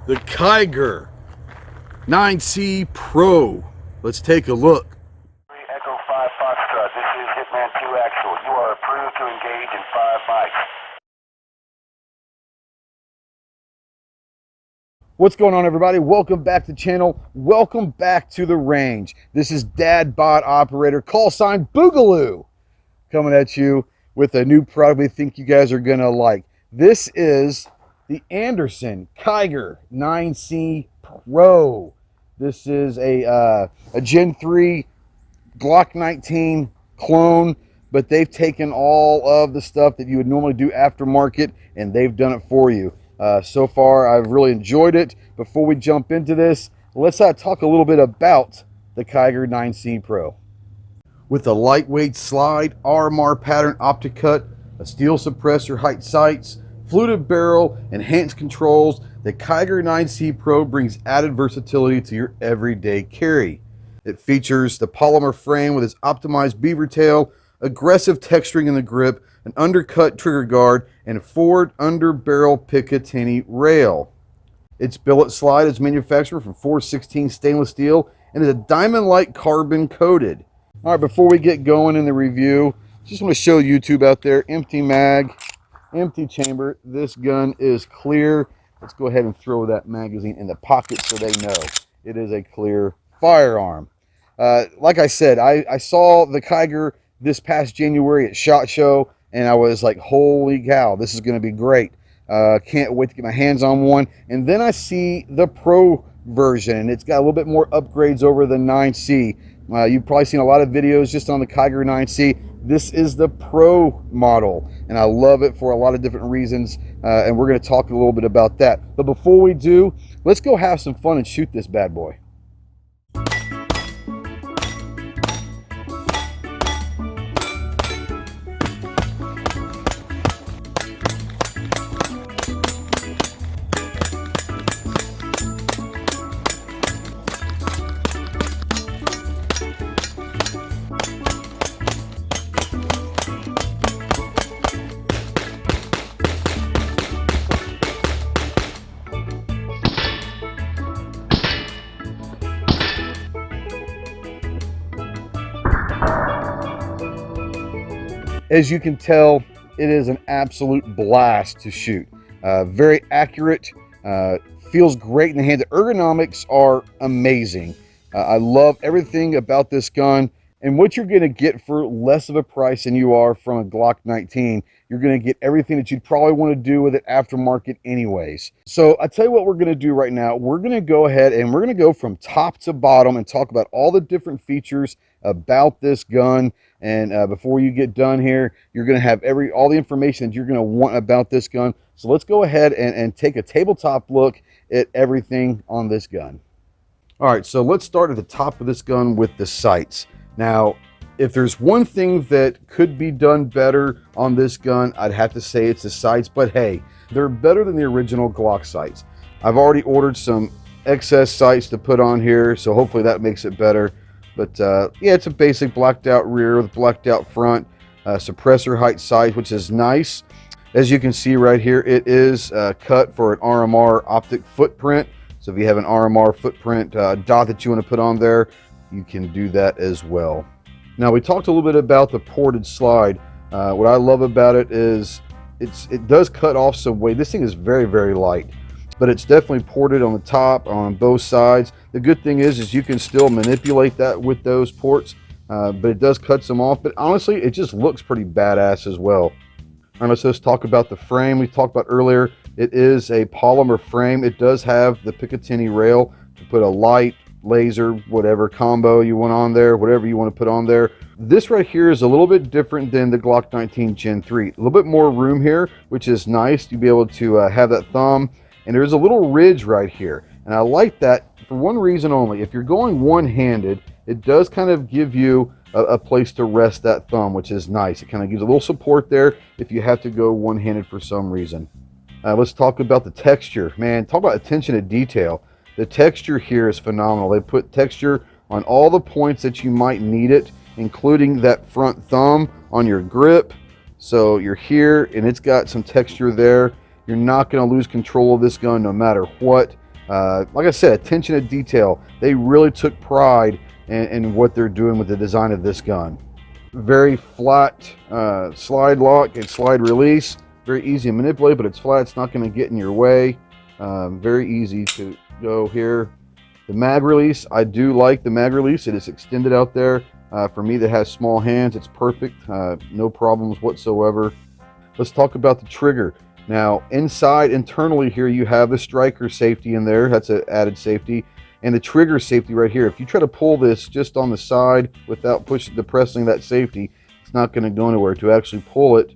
the Kiger 9C Pro. Let's take a look. Echo 5 Foxtrot, this is Hitman 2 Actual. You are approved to engage in 5 mics. What's going on, everybody? Welcome back to the channel. Welcome back to the range. This is Dad Bod Operator, call sign Boogaloo, coming at you with a new product we think you guys are gonna like. This is the Anderson Kiger 9C Pro. This is a Gen 3 GLOCK 19 clone, but they've taken all of the stuff that you would normally do aftermarket and they've done it for you. So far, I've really enjoyed it. Before we jump into this, let's talk a little bit about the Kiger 9C Pro. With a lightweight slide, RMR pattern Optic Cut, a steel suppressor height sights, fluted barrel, enhanced controls, the Kiger 9C Pro brings added versatility to your everyday carry. It features the polymer frame with its optimized beaver tail, aggressive texturing in the grip, an undercut trigger guard, and a forward under-barrel Picatinny rail. Its billet slide is manufactured from 416 stainless steel and is a diamond-like carbon coated. All right, before we get going in the review, just want to show YouTube out there, empty mag, empty chamber. This gun is clear. Let's go ahead and throw that magazine in the pocket so they know it is a clear firearm. Like I said, I saw the Kiger this past January at SHOT Show, and I was like, holy cow, this is going to be great. Can't wait to get my hands on one. And then I see the Pro version, and it's got a little bit more upgrades over the 9C. You've probably seen a lot of videos just on the Kiger 9C. This is the Pro model, and I love it for a lot of different reasons, and we're going to talk a little bit about that. But before we do, let's go have some fun and shoot this bad boy. As you can tell, it is an absolute blast to shoot. Very accurate, feels great in the hand. The ergonomics are amazing. I love everything about this gun, and what you're going to get for less of a price than you are from a GLOCK 19. You're going to get everything that you'd probably want to do with it aftermarket anyways. So I tell you what we're going to do right now. We're going to go ahead and we're going to go from top to bottom and talk about all the different features about this gun. And before you get done here, you're going to have all the information that you're going to want about this gun. So let's go ahead and take a tabletop look at everything on this gun. All right, so let's start at the top of this gun with the sights. Now, if there's one thing that could be done better on this gun, I'd have to say it's the sights, but hey, they're better than the original GLOCK sights. I've already ordered some excess sights to put on here, so hopefully that makes it better. But yeah, it's a basic blacked out rear with blacked out front, suppressor height sight, which is nice. As you can see right here, it is cut for an RMR optic footprint. So if you have an RMR footprint dot that you want to put on there, you can do that as well. Now, we talked a little bit about the ported slide. What I love about it is it does cut off some weight. This thing is very, very light, but it's definitely ported on the top, on both sides. The good thing is you can still manipulate that with those ports, but it does cut some off. But honestly, it just looks pretty badass as well. All right, let's just talk about the frame we talked about earlier. It is a polymer frame. It does have the Picatinny rail to put a light, laser, whatever combo you want on there, whatever you want to put on there. This right here is a little bit different than the GLOCK 19 Gen 3. A little bit more room here, which is nice to be able to have that thumb. And there's a little ridge right here. And I like that for one reason only. If you're going one-handed, it does kind of give you a place to rest that thumb, which is nice. It kind of gives a little support there if you have to go one-handed for some reason. Let's talk about the texture. Man, talk about attention to detail. The texture here is phenomenal. They put texture on all the points that you might need it, including that front thumb on your grip. So you're here and it's got some texture there. You're not going to lose control of this gun no matter what. Like I said, attention to detail. They really took pride in what they're doing with the design of this gun. Very flat slide lock and slide release. Very easy to manipulate, but it's flat. It's not going to get in your way. Very easy to go here. The mag release, I do like the mag release. It is extended out there. For me that has small hands, it's perfect. No problems whatsoever. Let's talk about the trigger. Now, internally here, you have the striker safety in there. That's an added safety. And the trigger safety right here. If you try to pull this just on the side without depressing that safety, it's not going to go anywhere. To actually pull it,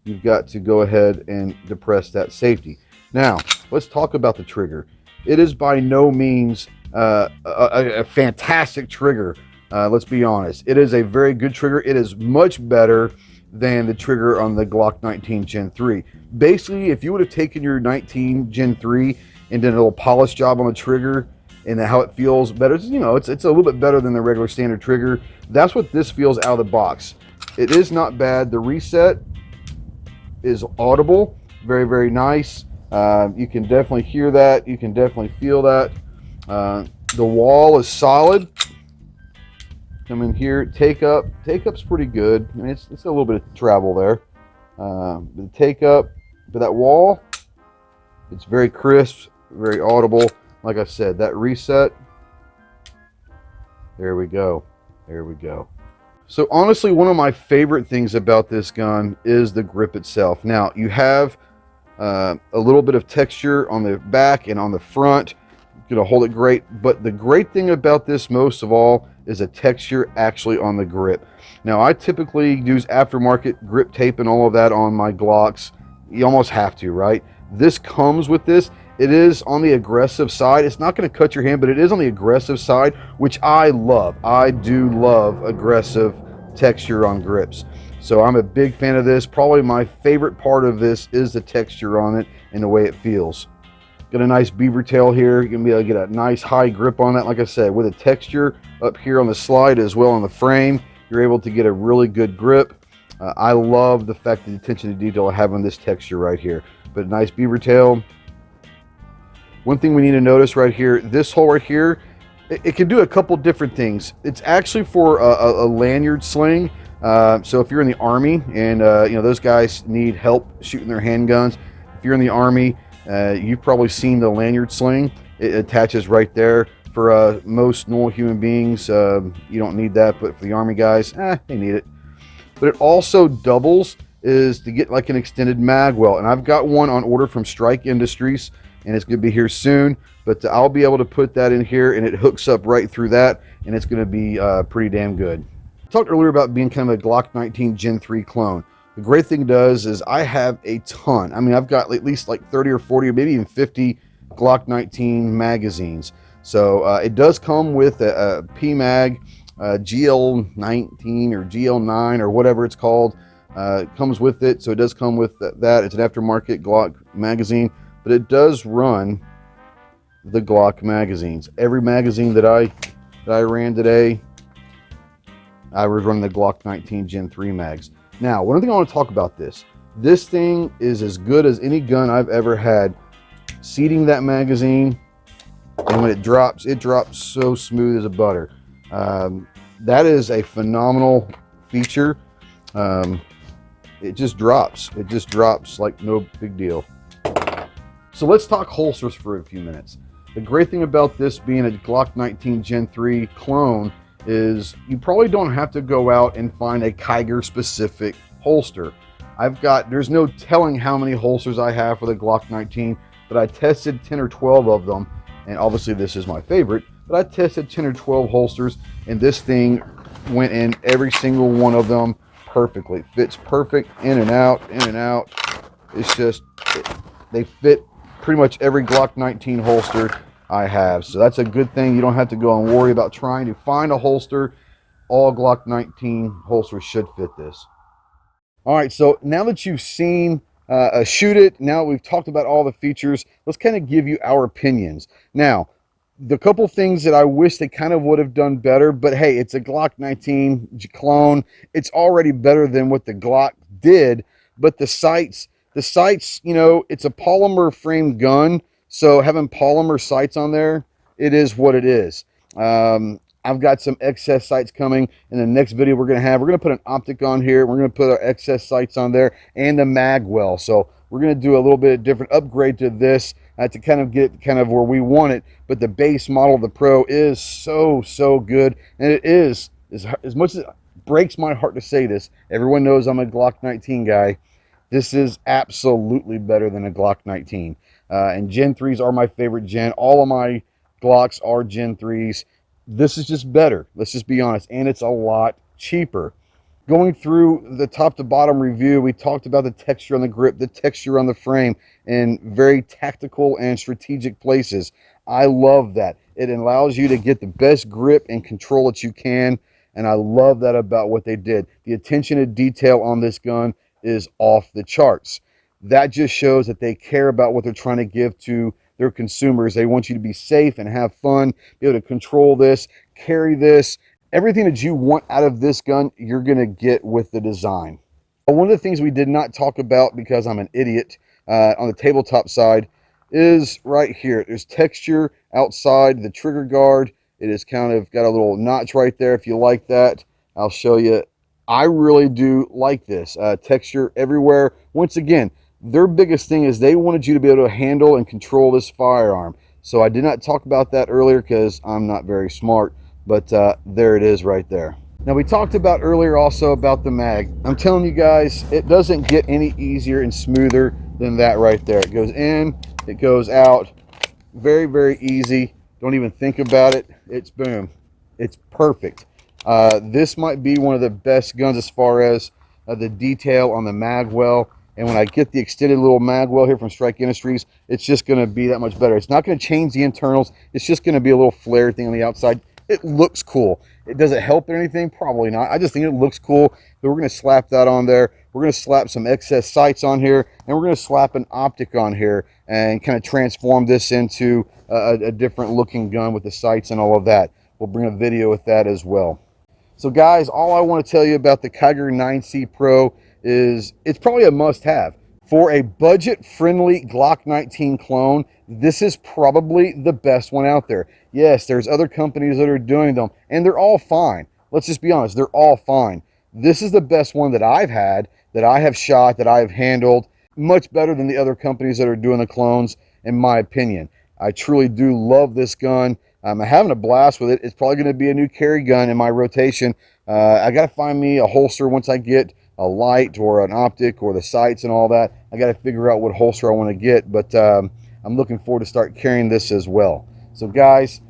you've got to go ahead and depress that safety. Now, let's talk about the trigger. It is by no means a fantastic trigger. Let's be honest. It is a very good trigger. It is much better than the trigger on the Glock 19 Gen 3. Basically, if you would have taken your 19 Gen 3 and did a little polish job on the trigger and how it feels better, it's a little bit better than the regular standard trigger. That's what this feels out of the box. It is not bad. The reset is audible. Very, very nice. You can definitely hear that. You can definitely feel that. The wall is solid. Come in here. Take up's pretty good. I mean, it's a little bit of travel there. The take up, but that wall, it's very crisp, very audible. Like I said, that reset. There we go. There we go. So honestly, one of my favorite things about this gun is the grip itself. Now, you have a little bit of texture on the back and on the front. You're going to hold it great. But the great thing about this most of all is the texture actually on the grip. Now, I typically use aftermarket grip tape and all of that on my Glocks. You almost have to, right? This comes with this. It is on the aggressive side. It's not going to cut your hand, but it is on the aggressive side, which I love. I do love aggressive texture on grips. So I'm a big fan of this. Probably my favorite part of this is the texture on it and the way it feels. Got a nice beaver tail here. You're going to be able to get a nice high grip on that. Like I said, with a texture up here on the slide as well on the frame, you're able to get a really good grip. I love the fact that the attention to detail of having this texture right here. But a nice beaver tail. One thing we need to notice right here, this hole right here, it can do a couple different things. It's actually for a lanyard sling. So if you're in the Army and those guys need help shooting their handguns, if you're in the Army, you've probably seen the lanyard sling. It attaches right there. For most normal human beings, you don't need that, but for the Army guys, they need it. But it also doubles is to get like an extended mag well, and I've got one on order from Strike Industries, and it's going to be here soon. But I'll be able to put that in here, and it hooks up right through that, and it's going to be pretty damn good. I talked earlier about being kind of a Glock 19 Gen 3 clone. The great thing does is I have a ton. I mean, I've got at least like 30 or 40 or maybe even 50 Glock 19 magazines. So it does come with a PMag, GL19 or GL9 or whatever it's called. It comes with it, so it does come with that. It's an aftermarket Glock magazine, but it does run the Glock magazines. Every magazine that I ran today, I was running the Glock 19 Gen 3 mags. Now, one thing I want to talk about this thing is as good as any gun I've ever had. Seating that magazine, and when it drops so smooth as a butter. That is a phenomenal feature. It just drops like no big deal. So let's talk holsters for a few minutes. The great thing about this being a Glock 19 Gen 3 clone is you probably don't have to go out and find a Kiger specific holster. There's no telling how many holsters I have for the Glock 19, but I tested 10 or 12 of them, and obviously this is my favorite, but I tested 10 or 12 holsters, and this thing went in every single one of them perfectly. It fits perfect in and out. It's just, they fit pretty much every Glock 19 holster I have. So that's a good thing. You don't have to go and worry about trying to find a holster. All Glock 19 holsters should fit this. All right, so now that you've seen shoot it, now we've talked about all the features, let's kind of give you our opinions. Now, the couple things that I wish they kind of would have done better, but hey, it's a Glock 19 clone. It's already better than what the Glock did, but the sights, it's a polymer frame gun, So having polymer sights on there, it is what it is. I've got some excess sights coming in the next video we're going to have. We're going to put an optic on here. We're going to put our excess sights on there and the mag well. So we're going to do a little bit of different upgrade to this to kind of get kind of where we want it. But the base model of the Pro is so good. And it is, as much as it breaks my heart to say this, everyone knows I'm a Glock 19 guy. This is absolutely better than a Glock 19. And Gen 3s are my favorite gen. All of my Glocks are Gen 3s. This is just better. Let's just be honest. And it's a lot cheaper. Going through the top to bottom review, we talked about the texture on the grip, the texture on the frame in very tactical and strategic places. I love that. It allows you to get the best grip and control that you can. And I love that about what they did. The attention to detail on this gun is off the charts. That just shows that they care about what they're trying to give to their consumers. They want you to be safe and have fun, be able to control this, carry this. Everything that you want out of this gun, you're going to get with the design. One of the things we did not talk about, because I'm an idiot, on the tabletop side, is right here. There's texture outside the trigger guard. It is kind of got a little notch right there. If you like that, I'll show you. I really do like this texture everywhere. Once again, their biggest thing is they wanted you to be able to handle and control this firearm. So I did not talk about that earlier because I'm not very smart, but there it is right there. Now, we talked about earlier also about the mag. I'm telling you guys, it doesn't get any easier and smoother than that right there. It goes in, it goes out, very easy. Don't even think about it. It's boom. It's perfect. This might be one of the best guns as far as the detail on the mag well. And when I get the extended little mag well here from Strike Industries, it's just going to be that much better. It's not going to change the internals. It's just going to be a little flare thing on the outside. It looks cool. Does it help or anything? Probably not. I just think it looks cool. But we're going to slap that on there. We're going to slap some excess sights on here. And we're going to slap an optic on here and kind of transform this into a different looking gun with the sights and all of that. We'll bring a video with that as well. So guys, all I want to tell you about the Kiger 9C Pro is it's probably a must-have. For a budget-friendly Glock 19 clone, this is probably the best one out there. Yes, there's other companies that are doing them, and they're all fine. Let's just be honest, they're all fine. This is the best one that I've had, that I have shot, that I have handled, much better than the other companies that are doing the clones, in my opinion. I truly do love this gun. I'm having a blast with it. It's probably going to be a new carry gun in my rotation. I got to find me a holster once I get a light or an optic or the sights and all that. I got to figure out what holster I want to get, but I'm looking forward to start carrying this as well. So guys,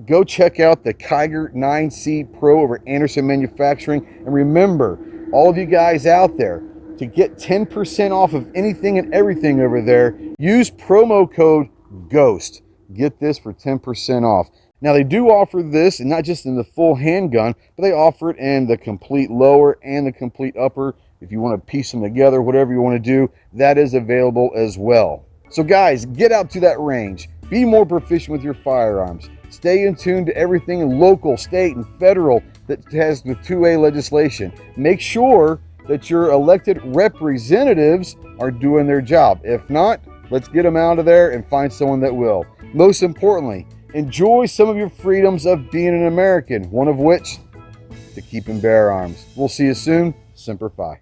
go check out the Kiger 9C Pro over Anderson Manufacturing. And remember, all of you guys out there, to get 10% off of anything and everything over there, use promo code GHOST. Get this for 10% off. Now, they do offer this, and not just in the full handgun, but they offer it in the complete lower and the complete upper. If you want to piece them together, whatever you want to do, that is available as well. So guys, get out to that range. Be more proficient with your firearms. Stay in tune to everything local, state, and federal that has the 2A legislation. Make sure that your elected representatives are doing their job. If not, let's get them out of there and find someone that will. Most importantly, enjoy some of your freedoms of being an American, one of which, to keep and bear arms. We'll see you soon. Semper Fi.